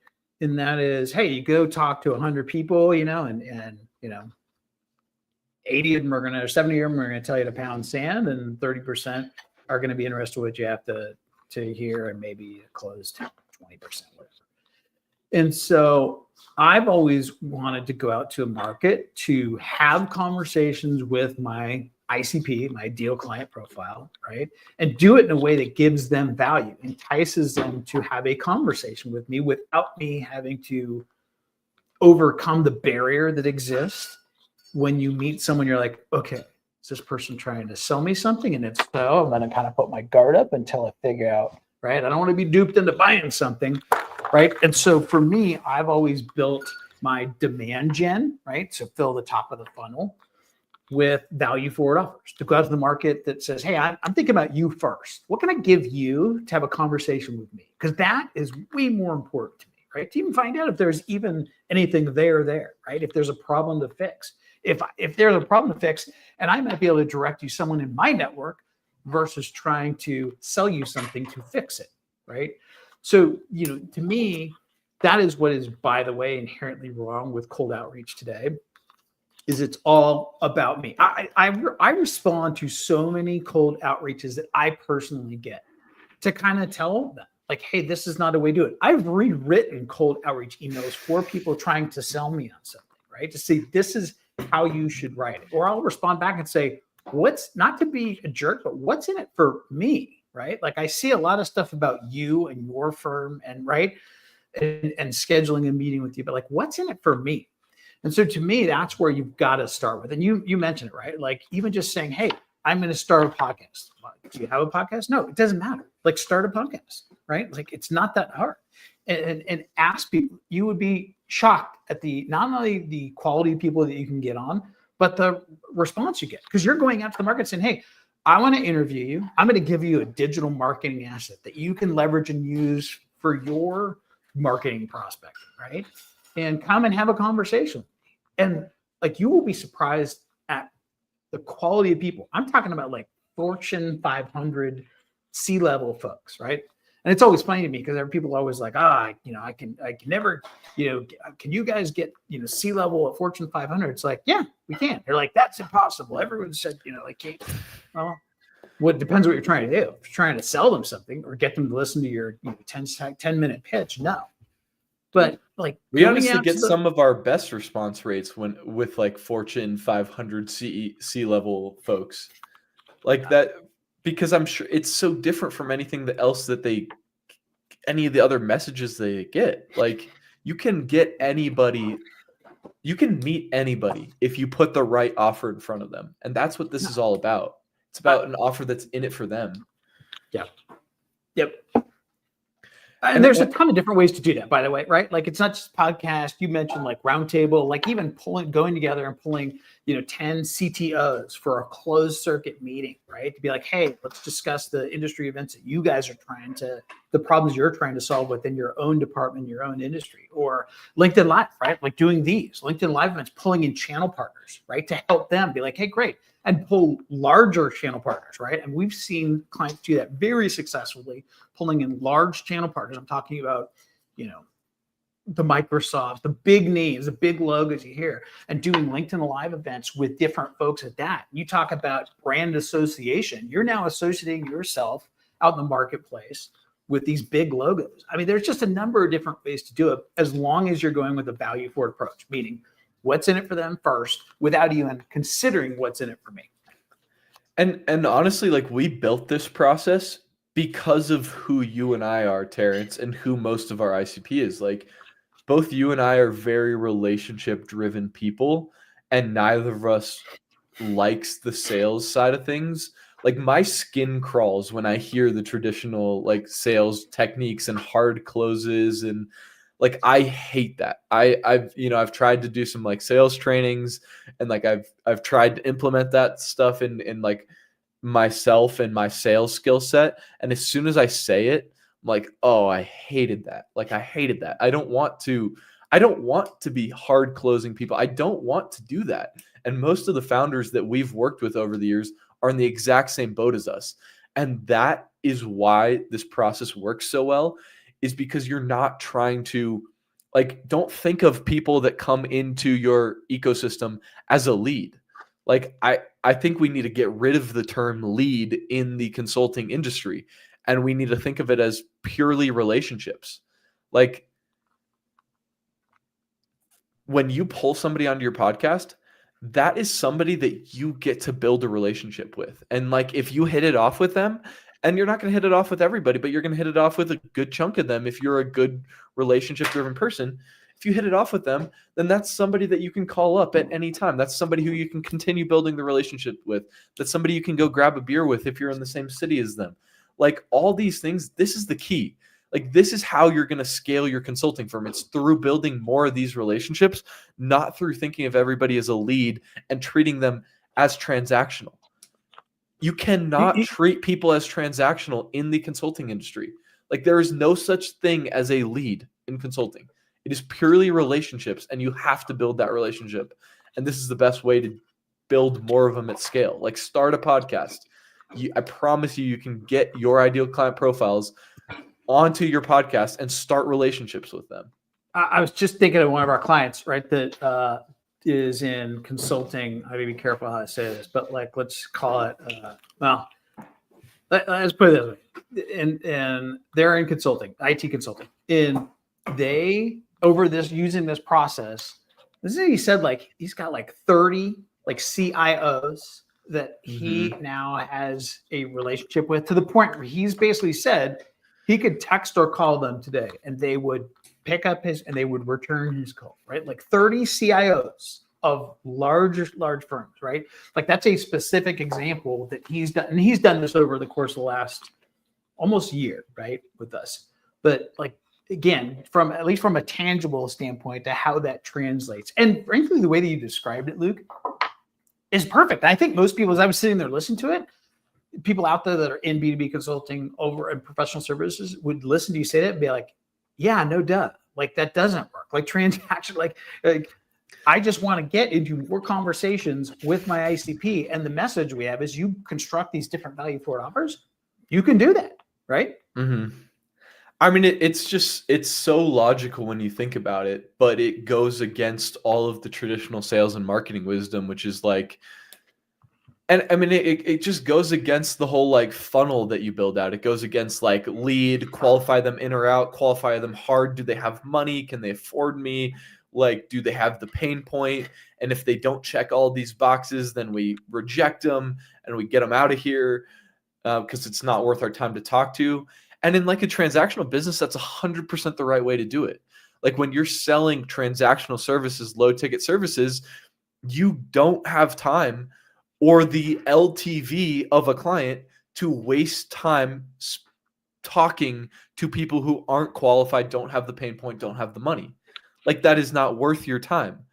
And that is, hey, you go talk to 100 people, and 80 of them are going to, or 70 of them are going to tell you to pound sand, and 30% are going to be interested in what you have to hear, and maybe close to 20%. Whatever. And so I've always wanted to go out to a market to have conversations with my ICP, my ideal client profile, right? And do it in a way that gives them value, entices them to have a conversation with me without me having to overcome the barrier that exists when you meet someone. You're like, okay, is this person trying to sell me something? And if so, I'm going to kind of put my guard up until I figure out, right? I don't want to be duped into buying something. Right. And so for me, I've always built my demand gen, right? So fill the top of the funnel with value forward offers to go out to the market that says, hey, I'm thinking about you first. What can I give you to have a conversation with me? Because that is way more important to me, right? To even find out if there's even anything there, right? If there's a problem to fix. If there's a problem to fix, and I might be able to direct you someone in my network versus trying to sell you something to fix it, right? So, to me, that is what is, by the way, inherently wrong with cold outreach today, is it's all about me. I respond to so many cold outreaches that I personally get to kind of tell them, like, hey, this is not a way to do it. I've rewritten cold outreach emails for people trying to sell me on something, right? To say, this is how you should write it. Or I'll respond back and say, what's, not to be a jerk, but what's in it for me? Right? Like, I see a lot of stuff about you and your firm and right. And scheduling a meeting with you, but like, what's in it for me? And so to me, that's where you've got to start with. And you mentioned it, right? Like even just saying, hey, I'm going to start a podcast. Do you have a podcast? No, it doesn't matter. Like start a podcast, right? Like it's not that hard. And ask people. You would be shocked at the not only the quality of people that you can get on, but the response you get, because you're going out to the market saying, hey, I want to interview you. I'm going to give you a digital marketing asset that you can leverage and use for your marketing prospecting, right? And come and have a conversation. And like you will be surprised at the quality of people. I'm talking about like Fortune 500 C-level folks, right? And it's always funny to me because there are people always like, I can never, can you guys get, C-level at Fortune 500? It's like, yeah, we can. They're like, that's impossible. Everyone said, can't. Well, what depends what you're trying to do. If you're trying to sell them something or get them to listen to your 10-minute pitch, no. But like
we honestly get some of our best response rates with like Fortune 500 C-level folks like that, because I'm sure it's so different from anything else that any of the other messages they get. Like you can get anybody, you can meet anybody if you put the right offer in front of them. And that's what this is all about. It's about an offer that's in it for them.
Yep. And there's a ton of different ways to do that, by the way, right? Like it's not just podcast. You mentioned like roundtable, like even going together and pulling, 10 CTOs for a closed circuit meeting, right? To be like, hey, let's discuss the industry events that you guys are the problems you're trying to solve within your own department, your own industry, or LinkedIn Live, right? Like doing these LinkedIn Live events, pulling in channel partners, right? To help them be like, hey, great. And pull larger channel partners, right? And we've seen clients do that very successfully, pulling in large channel partners. I'm talking about, the Microsofts, the big names, the big logos you hear, and doing LinkedIn Live events with different folks at that. You talk about brand association. You're now associating yourself out in the marketplace with these big logos. I mean, there's just a number of different ways to do it, as long as you're going with a value forward approach, meaning what's in it for them first without even considering what's in it for me.
And honestly, like we built this process because of who you and I are, Terrence, and who most of our ICP is. Like both you and I are very relationship driven people, and neither of us likes the sales side of things. Like my skin crawls when I hear the traditional like sales techniques and hard closes, and like I hate that. I've tried to do some like sales trainings, and like I've tried to implement that stuff in like myself and my sales skill set. And as soon as I say it, I'm like, oh, I hated that. Like I hated that. I don't want to be hard closing people. I don't want to do that. And most of the founders that we've worked with over the years are in the exact same boat as us. And that is why this process works so well, is because you're not trying to don't think of people that come into your ecosystem as a lead. Like I think we need to get rid of the term lead in the consulting industry, and we need to think of it as purely relationships. Like when you pull somebody onto your podcast, that is somebody that you get to build a relationship with. And like if you hit it off with them, and you're not going to hit it off with everybody, but you're going to hit it off with a good chunk of them. If you're a good relationship driven person, if you hit it off with them, then that's somebody that you can call up at any time. That's somebody who you can continue building the relationship with. That's somebody you can go grab a beer with if you're in the same city as them. Like all these things, this is the key. Like this is how you're going to scale your consulting firm. It's through building more of these relationships, not through thinking of everybody as a lead and treating them as transactional. You cannot treat people as transactional in the consulting industry. Like there is no such thing as a lead in consulting. It is purely relationships, and you have to build that relationship. And this is the best way to build more of them at scale. Like start a podcast. I promise you can get your ideal client profiles onto your podcast and start relationships with them.
I was just thinking of one of our clients, right, that is in consulting. I have to be careful how I say this, but like let's call it let's put it this way. And they're in consulting, IT consulting. And they using this process, this is he said like he's got like 30 like CIOs that he now has a relationship with, to the point where he's basically said he could text or call them today and they would pick up and they would return his call, right? Like 30 CIOs of large firms, right? Like that's a specific example that he's done. And he's done this over the course of the last almost year, right? With us. But like, again, from at least from a tangible standpoint to how that translates. And frankly, the way that you described it, Luke, is perfect. I think most people, as I was sitting there listening to it, people out there that are in B2B consulting over in professional services would listen to you say that and be like, yeah, no duh. Like that doesn't work. Like transaction, like I just want to get into more conversations with my ICP. And the message we have is you construct these different value forward offers. You can do that, right?
Mm-hmm. I mean, it's so logical when you think about it, but it goes against all of the traditional sales and marketing wisdom, which is like, and I mean, it just goes against the whole like funnel that you build out. It goes against like lead, qualify them in or out, qualify them hard. Do they have money? Can they afford me? Like, do they have the pain point? And if they don't check all these boxes, then we reject them and we get them out of here because it's not worth our time to talk to. And in like a transactional business, that's 100% the right way to do it. Like when you're selling transactional services, low ticket services, you don't have time or the LTV of a client to waste time talking to people who aren't qualified, don't have the pain point, don't have the money. Like that is not worth your time.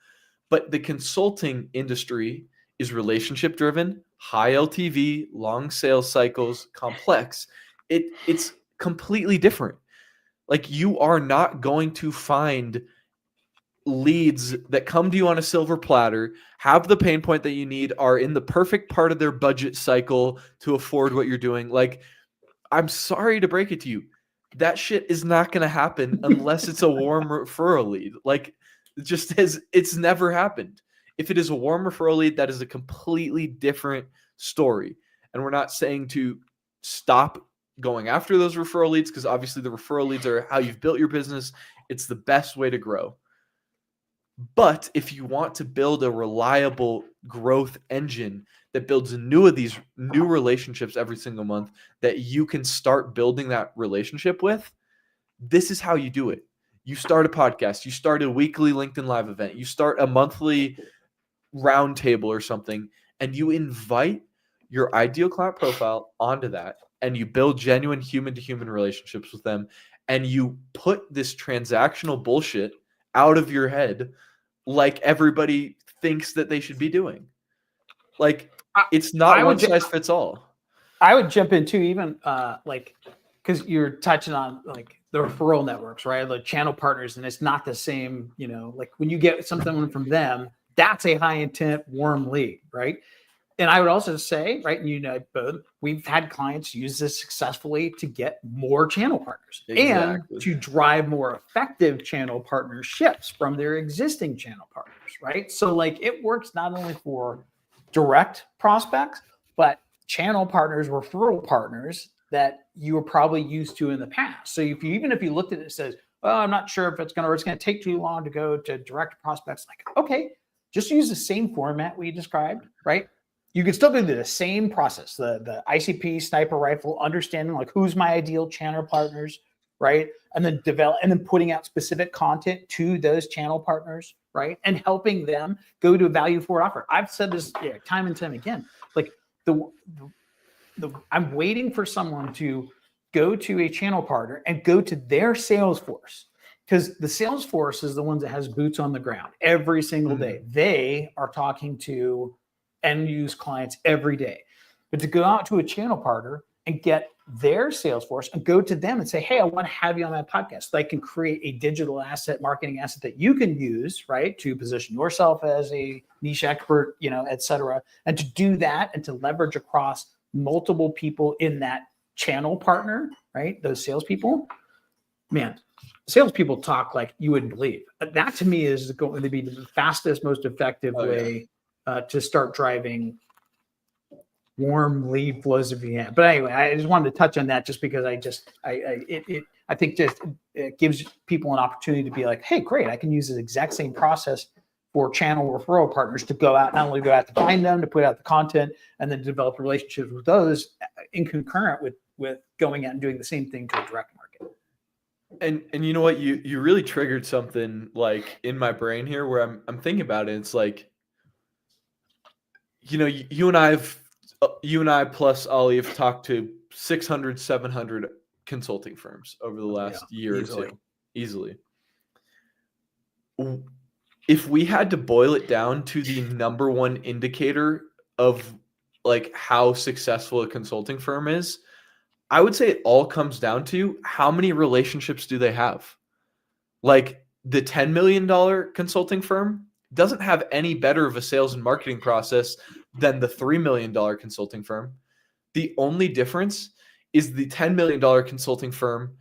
But the consulting industry is relationship driven, high LTV, long sales cycles, complex. It's completely different. Like you are not going to find leads that come to you on a silver platter, have the pain point that you need, are in the perfect part of their budget cycle to afford what you're doing. Like, I'm sorry to break it to you. That shit is not going to happen unless it's a warm referral lead. Like, it's never happened. If it is a warm referral lead, that is a completely different story. And we're not saying to stop going after those referral leads because obviously the referral leads are how you've built your business. It's the best way to grow. But if you want to build a reliable growth engine that builds these new relationships every single month that you can start building that relationship with, this is how you do it. You start a podcast, you start a weekly LinkedIn Live event, you start a monthly roundtable or something, and you invite your ideal client profile onto that, and you build genuine human-to-human relationships with them, and you put this transactional bullshit out of your head like everybody thinks that they should be doing. Like, it's not one size fits all.
I would jump into even like, because you're touching on like the referral networks, right? Like channel partners, and it's not the same, you know, like when you get something from them, that's a high intent warm lead, right? And I would also say, right, and you know, both, we've had clients use this successfully to get more channel partners and to drive more effective channel partnerships from their existing channel partners, right? So like it works not only for direct prospects, but channel partners, referral partners that you were probably used to in the past. So if you looked at it and says, well, I'm not sure if it's going to take too long to go to direct prospects, like, okay, just use the same format we described, right? You can still do the same process, the ICP sniper rifle, understanding like who's my ideal channel partners, right? And then putting out specific content to those channel partners, right? And helping them go to a value forward offer. I've said this time and time again. Like I'm waiting for someone to go to a channel partner and go to their sales force, because the sales force is the ones that has boots on the ground every single day. They are talking to end use clients every day. But to go out to a channel partner and get their sales force and go to them and say, hey, I want to have you on my podcast. They can create a digital asset, marketing asset that you can use, right, to position yourself as a niche expert, you know, et cetera. And to do that and to leverage across multiple people in that channel partner, right, those salespeople, man, salespeople talk like you wouldn't believe. That to me is going to be the fastest, most effective way to start driving warm lead flows if you can. But anyway, I just wanted to touch on that just because I think it gives people an opportunity to be like, hey, great, I can use the exact same process for channel referral partners to go out, not only go out to find them, to put out the content, and then develop relationships with those in concurrent with going out and doing the same thing to a direct market.
And you know what, you really triggered something like in my brain here where I'm thinking about it. It's like, you know, you and I plus Ollie have talked to 600, 700 consulting firms over the
Yeah,
last year
easily.
or two, easily. If we had to boil it down to the number one indicator of like how successful a consulting firm is, I would say it all comes down to how many relationships do they have. Like the $10 million consulting firm doesn't have any better of a sales and marketing process than the $3 million consulting firm. The only difference is the $10 million consulting firm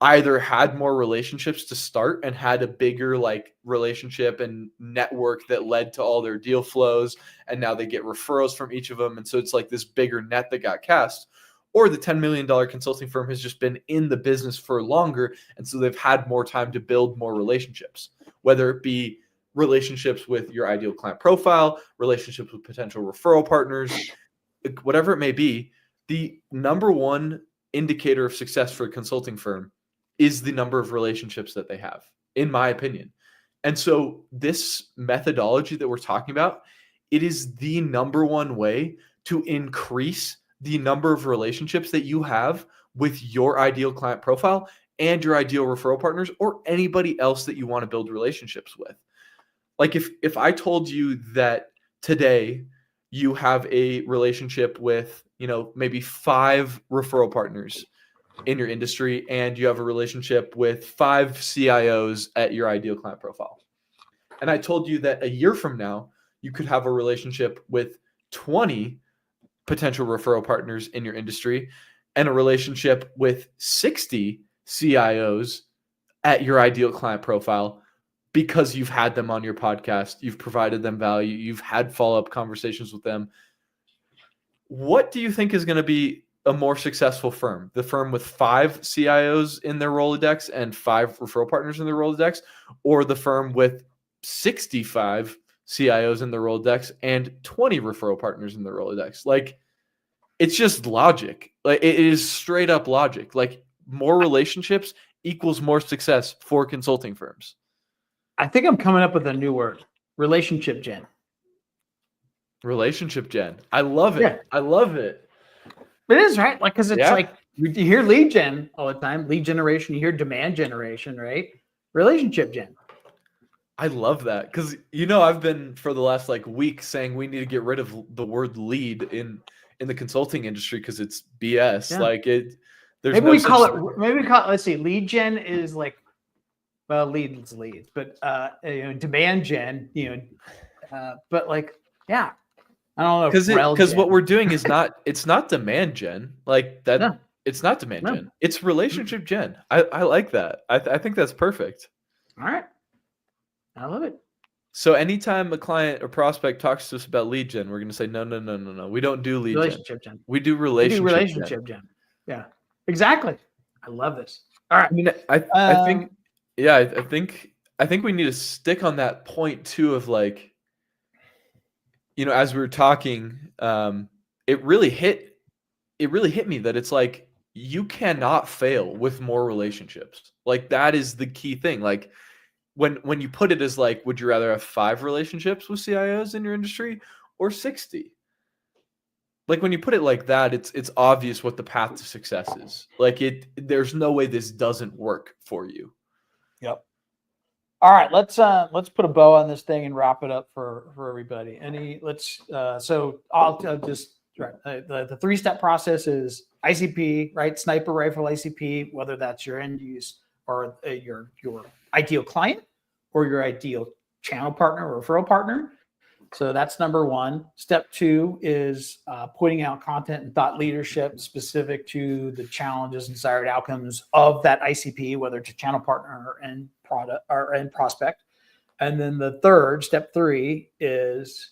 either had more relationships to start and had a bigger like relationship and network that led to all their deal flows, and now they get referrals from each of them, and so it's like this bigger net that got cast. Or the $10 million consulting firm has just been in the business for longer, and so they've had more time to build more relationships, whether it be relationships with your ideal client profile, relationships with potential referral partners, whatever it may be. The number one indicator of success for a consulting firm is the number of relationships that they have, in my opinion. And so this methodology that we're talking about, it is the number one way to increase the number of relationships that you have with your ideal client profile and your ideal referral partners or anybody else that you want to build relationships with. Like if I told you that today you have a relationship with, you know, maybe 5 referral partners in your industry and you have a relationship with 5 CIOs at your ideal client profile. And I told you that a year from now, you could have a relationship with 20 potential referral partners in your industry and a relationship with 60 CIOs at your ideal client profile because you've had them on your podcast, you've provided them value, you've had follow-up conversations with them. What do you think is going to be a more successful firm? The firm with 5 CIOs in their Rolodex and 5 referral partners in their Rolodex, or the firm with 65 CIOs in their Rolodex and 20 referral partners in their Rolodex? Like, it's just logic. Like, it is straight up logic. Like, more relationships equals more success for consulting firms.
I think I'm coming up with a new word: relationship gen.
Relationship gen. I love it.
Yeah.
I love it.
It is, right? Like, because it's
Yeah.
like you hear lead gen all the time, lead generation. You hear demand generation, right? Relationship gen.
I love that because, you know, I've been for the last like week saying we need to get rid of the word lead in the consulting industry because it's BS.
Yeah.
Like it, there's
Maybe
no
we
such
call it. Maybe we call it. Let's see. Lead gen is like, well, leads, but you know, demand gen. You know, but like, yeah, I don't know.
because what we're doing is it's not demand gen like that.
No,
It's not demand
no.
gen. It's relationship gen. I like that. I think that's perfect.
All right, I love it.
So anytime a client or prospect talks to us about lead gen, we're going to say, no. We don't do lead gen.
Relationship gen.
We do
We do
relationship gen.
relationship gen. Yeah, exactly. I love this. All right.
I mean, I think, yeah, I think we need to stick on that point too of like, you know, as we were talking, it really hit me that it's like you cannot fail with more relationships. Like that is the key thing. Like when you put it as like, would you rather have 5 relationships with CIOs in your industry or 60? Like when you put it like that, it's obvious what the path to success is. Like there's no way this doesn't work for you.
Yep. All right, let's put a bow on this thing and wrap it up for everybody. So I'll just right. The 3-step process is ICP, right? Sniper rifle ICP, whether that's your end use or your ideal client or your ideal channel partner or referral partner. So that's number 1. Step 2 is putting out content and thought leadership specific to the challenges and desired outcomes of that ICP, whether it's a channel partner or end product or end prospect. And then the third, step 3, is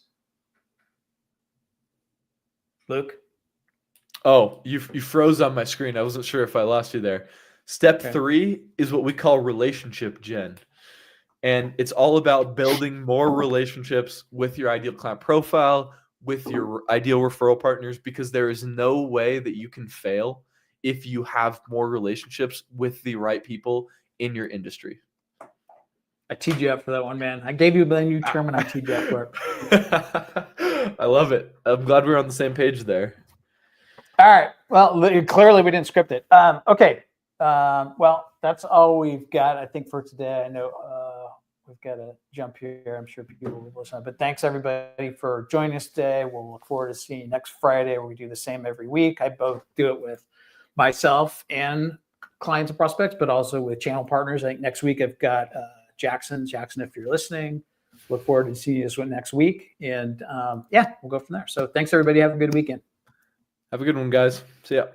Luke.
Oh, you froze on my screen. I wasn't sure if I lost you there. Step 3 is what we call relationship gen. And it's all about building more relationships with your ideal client profile, with your ideal referral partners, because there is no way that you can fail if you have more relationships with the right people in your industry.
I teed you up for that one, man. I gave you a new term and I teed you up for it.
I love it. I'm glad we're on the same page there.
All right. Well, clearly we didn't script it. Okay. Well, that's all we've got, I think, for today. I know we've got to jump here. I'm sure people will listen. But thanks, everybody, for joining us today. We'll look forward to seeing you next Friday, where we do the same every week. I both do it with myself and clients and prospects, but also with channel partners. I think next week I've got Jackson. Jackson, if you're listening, look forward to seeing you next week. And yeah, we'll go from there. So thanks, everybody. Have a good weekend.
Have a good one, guys. See ya.